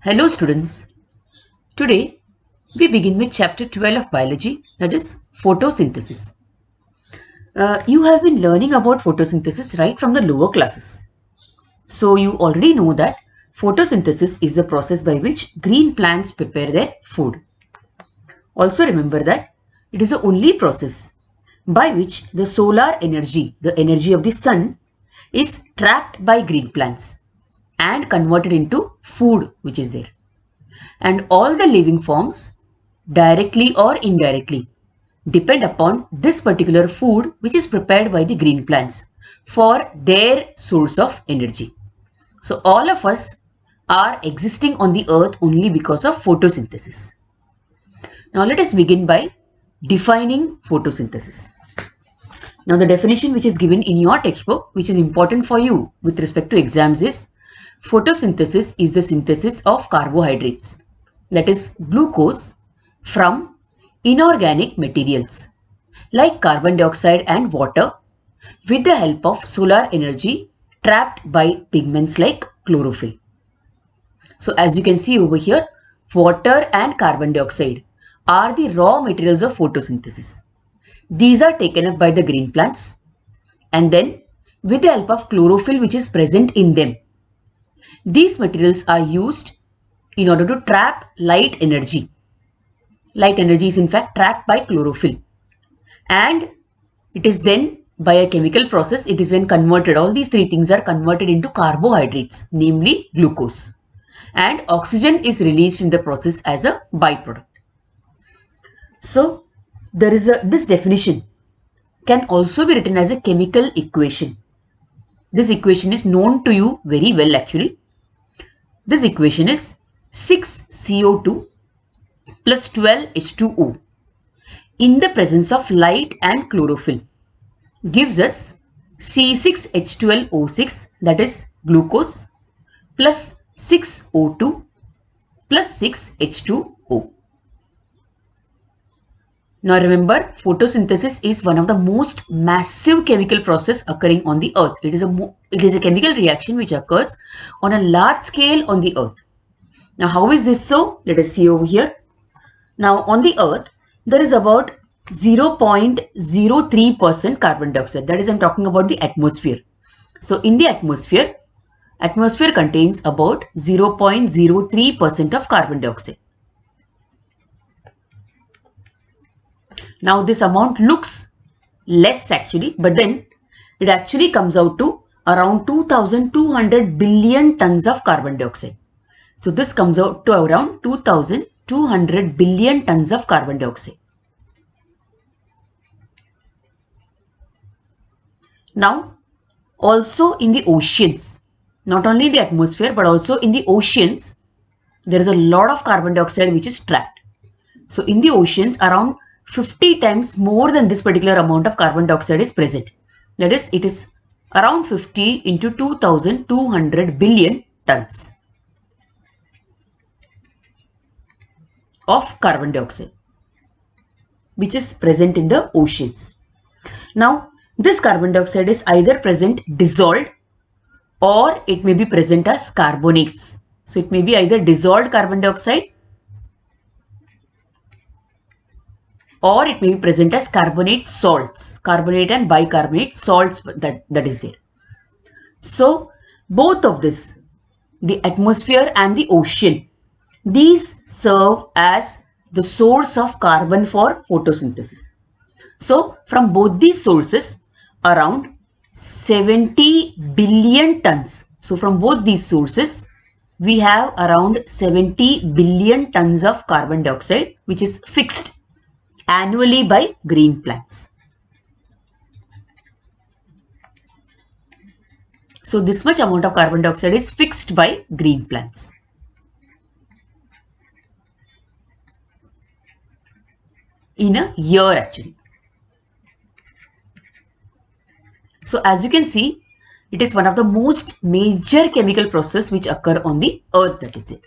Hello students, today we begin with chapter 12 of biology, that is photosynthesis. You have been learning about photosynthesis right from the lower classes. So you already know that photosynthesis is the process by which green plants prepare their food. Also remember that it is the only process by which the solar energy, the energy of the sun, is trapped by green plants and converted into food which is there. And all the living forms, directly or indirectly, depend upon this particular food which is prepared by the green plants for their source of energy. So all of us are existing on the earth only because of photosynthesis. Now let us begin by defining photosynthesis. Now the definition which is given in your textbook, which is important for you with respect to exams, is photosynthesis is the synthesis of carbohydrates, that is glucose, from inorganic materials like carbon dioxide and water with the help of solar energy trapped by pigments like chlorophyll. So as you can see over here, water and carbon dioxide are the raw materials of photosynthesis. These are taken up by the green plants and then with the help of chlorophyll which is present in them, these materials are used in order to trap light energy. Light energy is in fact trapped by chlorophyll, and it is then by a chemical process, it is then converted. All these three things are converted into carbohydrates, namely glucose, and oxygen is released in the process as a byproduct. So there is this definition can also be written as a chemical equation. This equation is known to you very well actually. This equation is 6CO2 plus 12H2O in the presence of light and chlorophyll gives us C6H12O6, that is glucose, plus 6O2 plus 6H2O. Now remember, photosynthesis is one of the most massive chemical process occurring on the earth. It is a chemical reaction which occurs on a large scale on the earth. Now how is this so? Let us see over here. Now on the earth, there is about 0.03% carbon dioxide. That is, I'm talking about the atmosphere. So in the atmosphere contains about 0.03% of carbon dioxide. Now this amount looks less actually, but then it actually comes out to around 2200 billion tons of carbon dioxide. So this comes out to around 2200 billion tons of carbon dioxide. Now also in the oceans, not only the atmosphere but also in the oceans, there is a lot of carbon dioxide which is trapped. So in the oceans, around 50 times more than this particular amount of carbon dioxide is present. That is, it is around 50 into 2200 billion tons of carbon dioxide which is present in the oceans. Now this carbon dioxide is either present dissolved or it may be present as carbonates. So it may be either dissolved carbon dioxide or it may be present as carbonate salts, carbonate and bicarbonate salts that is there. So both of this, the atmosphere and the ocean, these serve as the source of carbon for photosynthesis. So from both these sources, around 70 billion tons. So from both these sources, we have around 70 billion tons of carbon dioxide which is fixed annually by green plants. So this much amount of carbon dioxide is fixed by green plants. In a year actually. So as you can see, it is one of the most major chemical process which occur on the earth, that is it.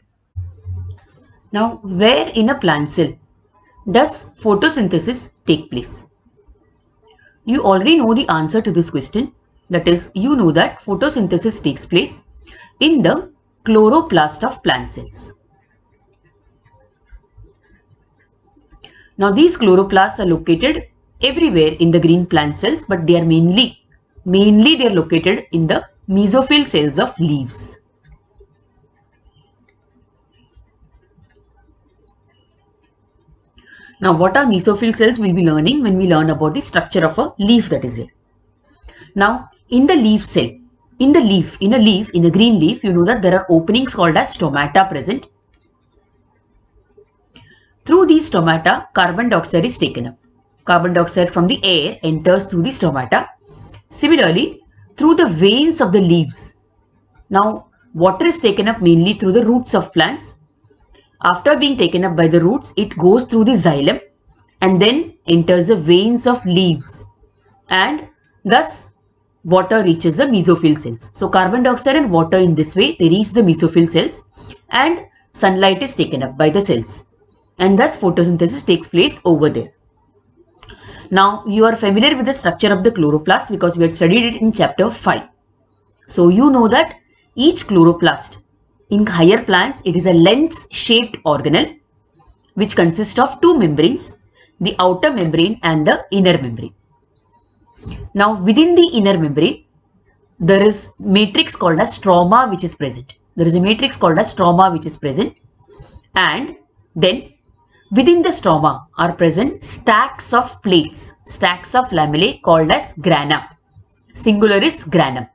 Now where in a plant cell does photosynthesis take place? You already know the answer to this question. That is, you know that photosynthesis takes place in the chloroplast of plant cells. Now these chloroplasts are located everywhere in the green plant cells, but they are mainly they are located in the mesophyll cells of leaves. Now what are mesophyll cells we'll be learning when we learn about the structure of a leaf that is there. Now in the leaf cell, in a green leaf, you know that there are openings called as stomata present. Through these stomata, carbon dioxide is taken up. Carbon dioxide from the air enters through the stomata. Similarly, through the veins of the leaves. Now, water is taken up mainly through the roots of plants. After being taken up by the roots, it goes through the xylem and then enters the veins of leaves. And thus, water reaches the mesophyll cells. So, carbon dioxide and water in this way, they reach the mesophyll cells and sunlight is taken up by the cells. And thus, photosynthesis takes place over there. Now, you are familiar with the structure of the chloroplast because we had studied it in chapter 5. So, you know that each chloroplast in higher plants, it is a lens-shaped organelle which consists of two membranes, the outer membrane and the inner membrane. Now, within the inner membrane, there is matrix called as stroma which is present. And then within the stroma are present stacks of plates, stacks of lamellae called as grana. Singular is granum.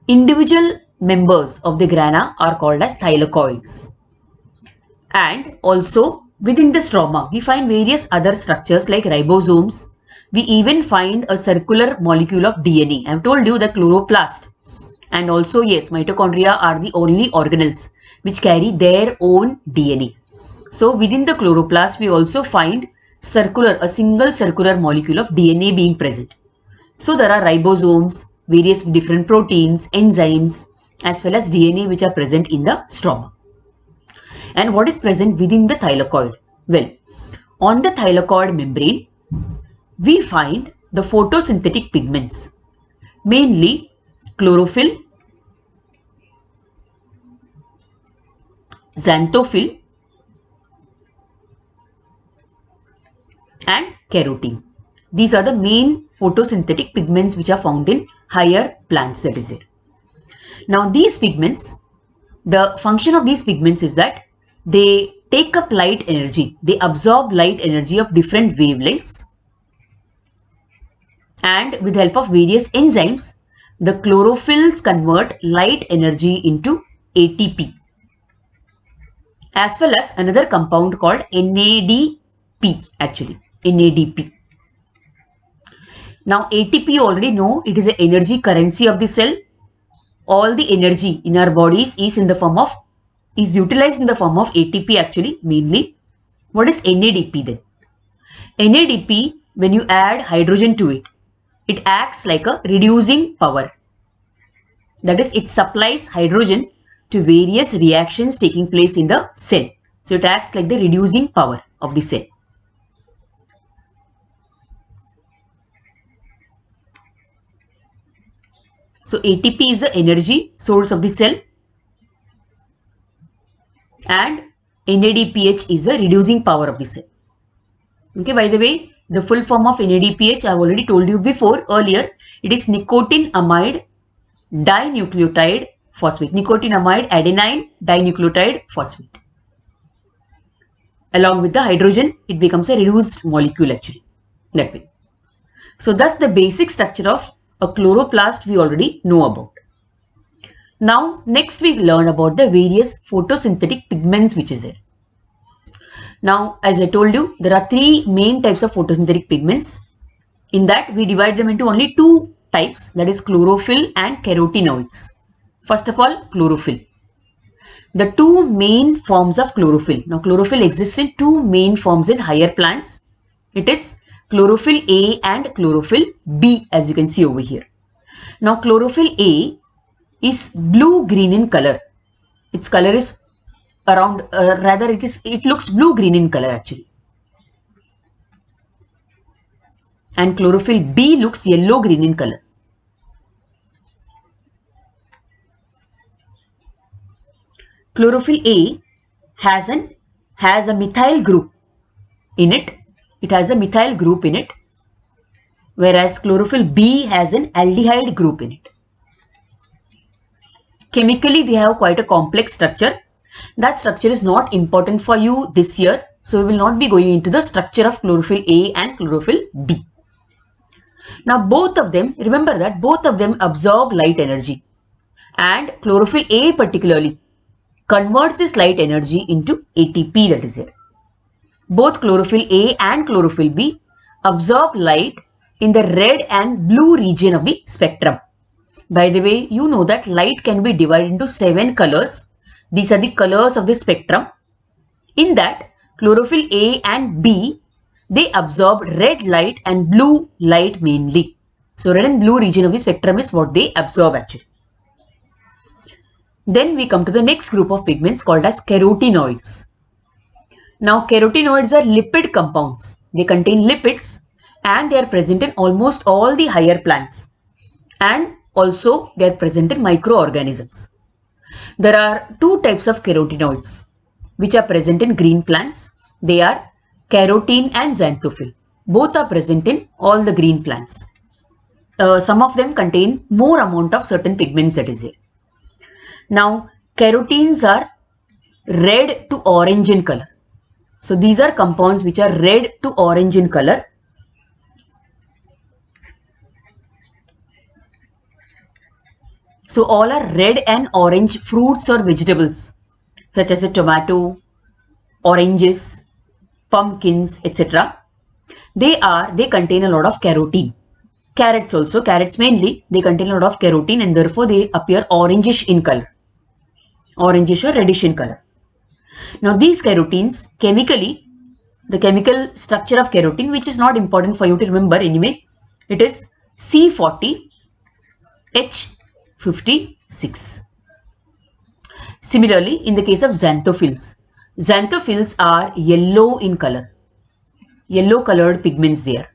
Individual members of the grana are called as thylakoids. And also within the stroma, we find various other structures like ribosomes. We even find a circular molecule of DNA. I have told you that chloroplast and also yes, mitochondria are the only organelles which carry their own DNA. So within the chloroplast, we also find a single circular molecule of DNA being present. So there are ribosomes, various different proteins, enzymes, as well as DNA which are present in the stroma. And what is present within the thylakoid? Well, on the thylakoid membrane, we find the photosynthetic pigments, mainly chlorophyll, xanthophyll, and carotene. These are the main photosynthetic pigments which are found in higher plants, that is there. Now these pigments, the function of these pigments is that they take up light energy, they absorb light energy of different wavelengths, and with the help of various enzymes, the chlorophylls convert light energy into ATP, as well as another compound called NADP actually. NADP. Now ATP you already know, it is an energy currency of the cell. All the energy in our bodies is utilized in the form of ATP actually mainly. What is NADP then? NADP, when you add hydrogen to it, it acts like a reducing power. That is, it supplies hydrogen to various reactions taking place in the cell. So it acts like the reducing power of the cell. So ATP is the energy source of the cell and NADPH is the reducing power of the cell. Okay, by the way, the full form of NADPH I have already told you before earlier. It is nicotinamide dinucleotide phosphate. Nicotinamide adenine dinucleotide phosphate. Along with the hydrogen, it becomes a reduced molecule actually. That way. So thus the basic structure of a chloroplast we already know about. Now next we learn about the various photosynthetic pigments which is there. Now as I told you, there are three main types of photosynthetic pigments. In that we divide them into only two types, that is chlorophyll and carotenoids. First of all, chlorophyll. The two main forms of chlorophyll. Now chlorophyll exists in two main forms in higher plants. It is chlorophyll A and chlorophyll B, as you can see over here. Now chlorophyll A is blue-green in color. Its color is around, it looks blue-green in color actually. And chlorophyll B looks yellow-green in color. Chlorophyll A has a methyl group in it. It has a methyl group in it, whereas chlorophyll B has an aldehyde group in it. Chemically, they have quite a complex structure. That structure is not important for you this year, so we will not be going into the structure of chlorophyll A and chlorophyll B. Now, both of them, remember that both of them absorb light energy, and chlorophyll A particularly converts this light energy into ATP, that is there. Both chlorophyll A and chlorophyll B absorb light in the red and blue region of the spectrum. By the way, you know that light can be divided into 7 colors. These are the colors of the spectrum. In that, chlorophyll A and B, they absorb red light and blue light mainly. So, red and blue region of the spectrum is what they absorb actually. Then we come to the next group of pigments called as carotenoids. Now, carotenoids are lipid compounds. They contain lipids and they are present in almost all the higher plants. And also, they are present in microorganisms. There are two types of carotenoids which are present in green plants. They are carotene and xanthophyll. Both are present in all the green plants. Some of them contain more amount of certain pigments, that is there. Now, carotenes are red to orange in color. So, these are compounds which are red to orange in color. So, all are red and orange fruits or vegetables such as a tomato, oranges, pumpkins, etc. They contain a lot of carotene. Carrots also, carrots mainly, they contain a lot of carotene and therefore they appear orangish in color. Orangish or reddish in color. Now, these carotenes, chemically, the chemical structure of carotene, which is not important for you to remember anyway, it is C40H56. Similarly, in the case of xanthophylls, xanthophylls are yellow in color, yellow colored pigments there.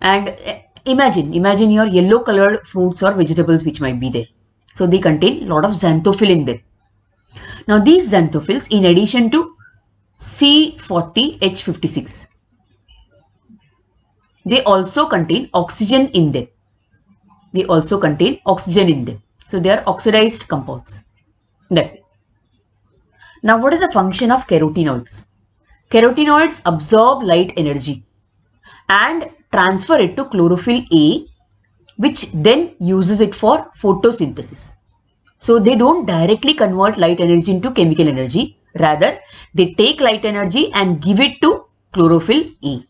And imagine your yellow colored fruits or vegetables which might be there. So, they contain a lot of xanthophylls in them. Now, these xanthophylls, in addition to C40H56, they also contain oxygen in them. So, they are oxidized compounds. That way. Now, what is the function of carotenoids? Carotenoids absorb light energy and transfer it to chlorophyll A, which then uses it for photosynthesis. So, they don't directly convert light energy into chemical energy. Rather, they take light energy and give it to chlorophyll A.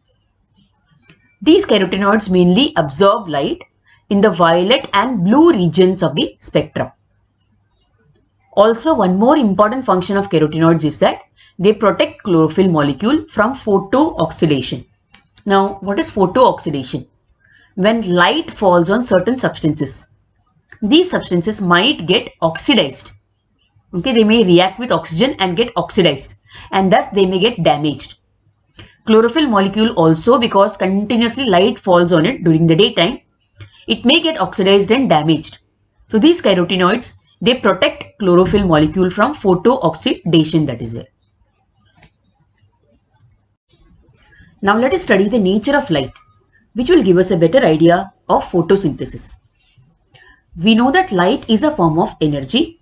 These carotenoids mainly absorb light in the violet and blue regions of the spectrum. Also, one more important function of carotenoids is that they protect chlorophyll molecule from photooxidation. Now, what is photooxidation? When light falls on certain substances, these substances might get oxidized. Okay, they may react with oxygen and get oxidized, and thus they may get damaged. Chlorophyll molecule also, because continuously light falls on it during the daytime, it may get oxidized and damaged. So, these carotenoids, they protect chlorophyll molecule from photooxidation, that is there. Now, let us study the nature of light, which will give us a better idea of photosynthesis. We know that light is a form of energy.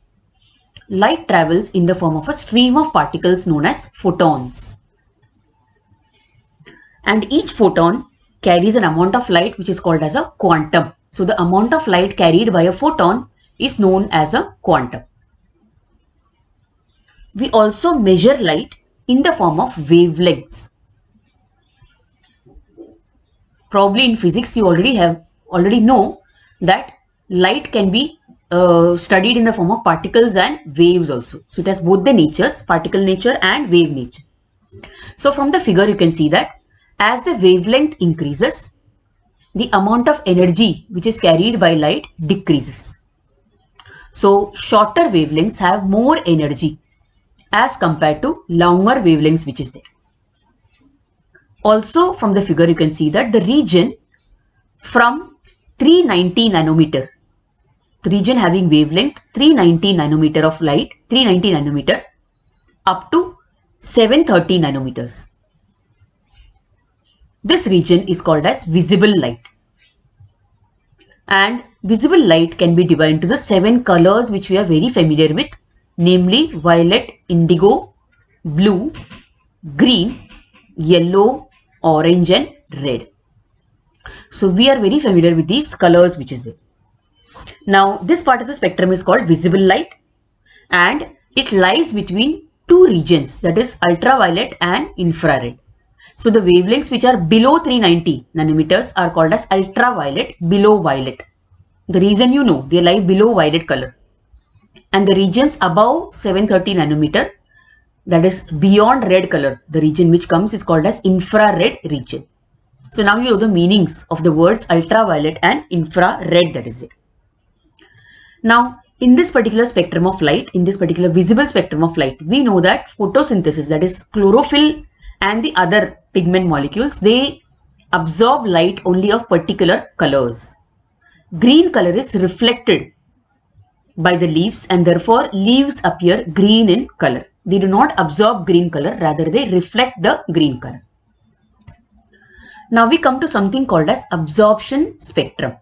Light travels in the form of a stream of particles known as photons. And each photon carries an amount of light which is called as a quantum. So, the amount of light carried by a photon is known as a quantum. We also measure light in the form of wavelengths. Probably in physics you already know that light can be studied in the form of particles and waves also. So, it has both the natures, particle nature and wave nature. So, from the figure you can see that as the wavelength increases, the amount of energy which is carried by light decreases. So, shorter wavelengths have more energy as compared to longer wavelengths which is there. Also, from the figure you can see that the region from 390 nanometer, the region having wavelength 390 nanometer of light, 390 nanometer up to 730 nanometers. This region is called as visible light. And visible light can be divided into the 7 colors which we are very familiar with, namely violet, indigo, blue, green, yellow, orange and red. So we are very familiar with these colors which is there. Now this part of the spectrum is called visible light and it lies between two regions, that is ultraviolet and infrared. So the wavelengths which are below 390 nanometers are called as ultraviolet, below violet. The reason you know, they lie below violet color. And the regions above 730 nanometer, that is beyond red color, the region which comes is called as infrared region. So now you know the meanings of the words ultraviolet and infrared, that is it. Now in this particular spectrum of light, in this particular visible spectrum of light, we know that photosynthesis, that is chlorophyll and the other pigment molecules, they absorb light only of particular colors. Green color is reflected by the leaves and therefore leaves appear green in color. They do not absorb green color, rather they reflect the green color. Now we come to something called as absorption spectrum.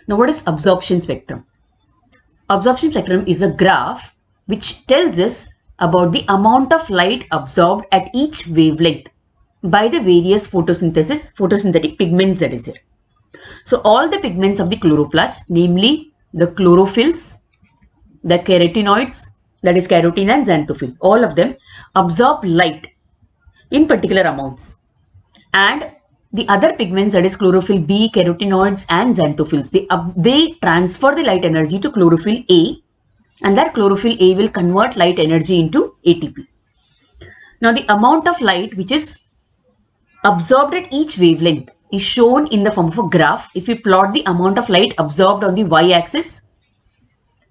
Now what is absorption spectrum? Absorption spectrum is a graph which tells us about the amount of light absorbed at each wavelength by the various photosynthetic pigments that is there. So all the pigments of the chloroplast, namely the chlorophylls, the carotenoids, that is carotene and xanthophyll, all of them absorb light in particular amounts. And the other pigments, that is chlorophyll B, carotenoids and xanthophylls, they transfer the light energy to chlorophyll A, and that chlorophyll A will convert light energy into ATP. Now the amount of light which is absorbed at each wavelength is shown in the form of a graph. If we plot the amount of light absorbed on the y-axis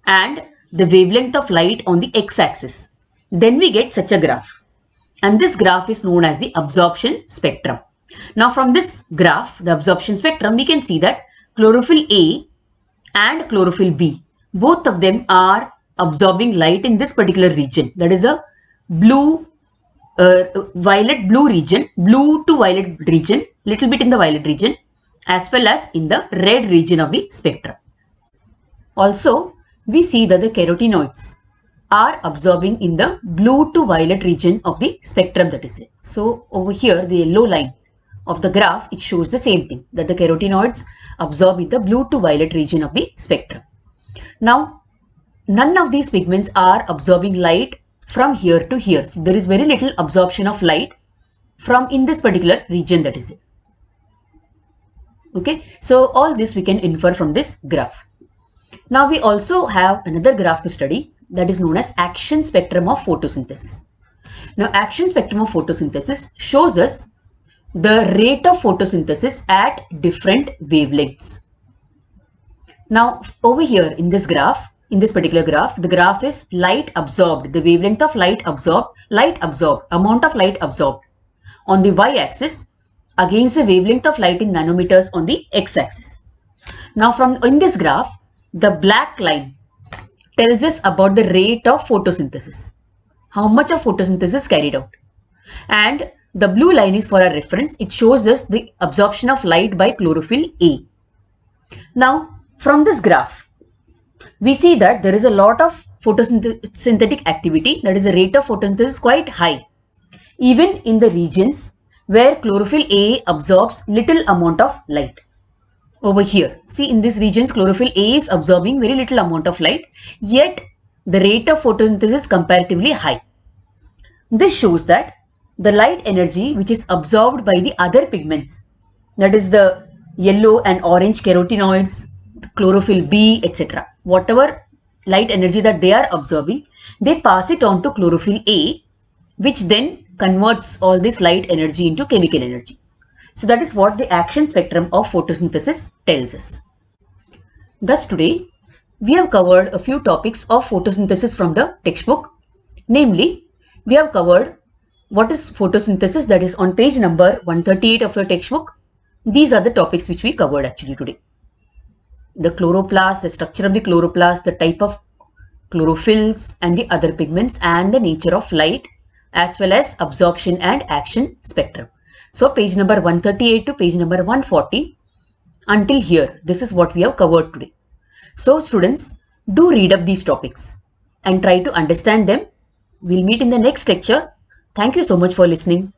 and the wavelength of light on the x-axis, then we get such a graph. And this graph is known as the absorption spectrum. Now from this graph, the absorption spectrum, we can see that chlorophyll A and chlorophyll B, both of them are absorbing light in this particular region. That is a violet blue region, blue to violet region, little bit in the violet region, as well as in the red region of the spectrum. Also, we see that the carotenoids are absorbing in the blue to violet region of the spectrum, that is it. So over here, the yellow line of the graph, it shows the same thing, that the carotenoids absorb in the blue to violet region of the spectrum. Now, none of these pigments are absorbing light from here to here. So there is very little absorption of light from in this particular region, that is it. Okay, so all this we can infer from this graph. Now we also have another graph to study, that is known as action spectrum of photosynthesis. Now action spectrum of photosynthesis shows us the rate of photosynthesis at different wavelengths. Now over here in this graph, in this particular graph, the graph is light absorbed, the wavelength of light absorbed, amount of light absorbed on the y-axis against the wavelength of light in nanometers on the x-axis. Now in this graph, the black line tells us about the rate of photosynthesis, how much of photosynthesis carried out. And the blue line is for a reference. It shows us the absorption of light by chlorophyll A. Now from this graph, we see that there is a lot of photosynthetic activity, that is the rate of photosynthesis quite high, even in the regions where chlorophyll A absorbs little amount of light. Over here, see in these regions chlorophyll A is absorbing very little amount of light, yet the rate of photosynthesis is comparatively high. This shows that the light energy which is absorbed by the other pigments, that is the yellow and orange carotenoids, chlorophyll B, etc. Whatever light energy that they are absorbing, they pass it on to chlorophyll A, which then converts all this light energy into chemical energy. So that is what the action spectrum of photosynthesis tells us. Thus today, we have covered a few topics of photosynthesis from the textbook. Namely, we have covered what is photosynthesis, that is on page number 138 of your textbook. These are the topics which we covered actually today. The chloroplast, the structure of the chloroplast, the type of chlorophylls and the other pigments, and the nature of light, as well as absorption and action spectrum. So page number 138 to page number 140. Until here, this is what we have covered today. So students, do read up these topics and try to understand them. We'll meet in the next lecture. Thank you so much for listening.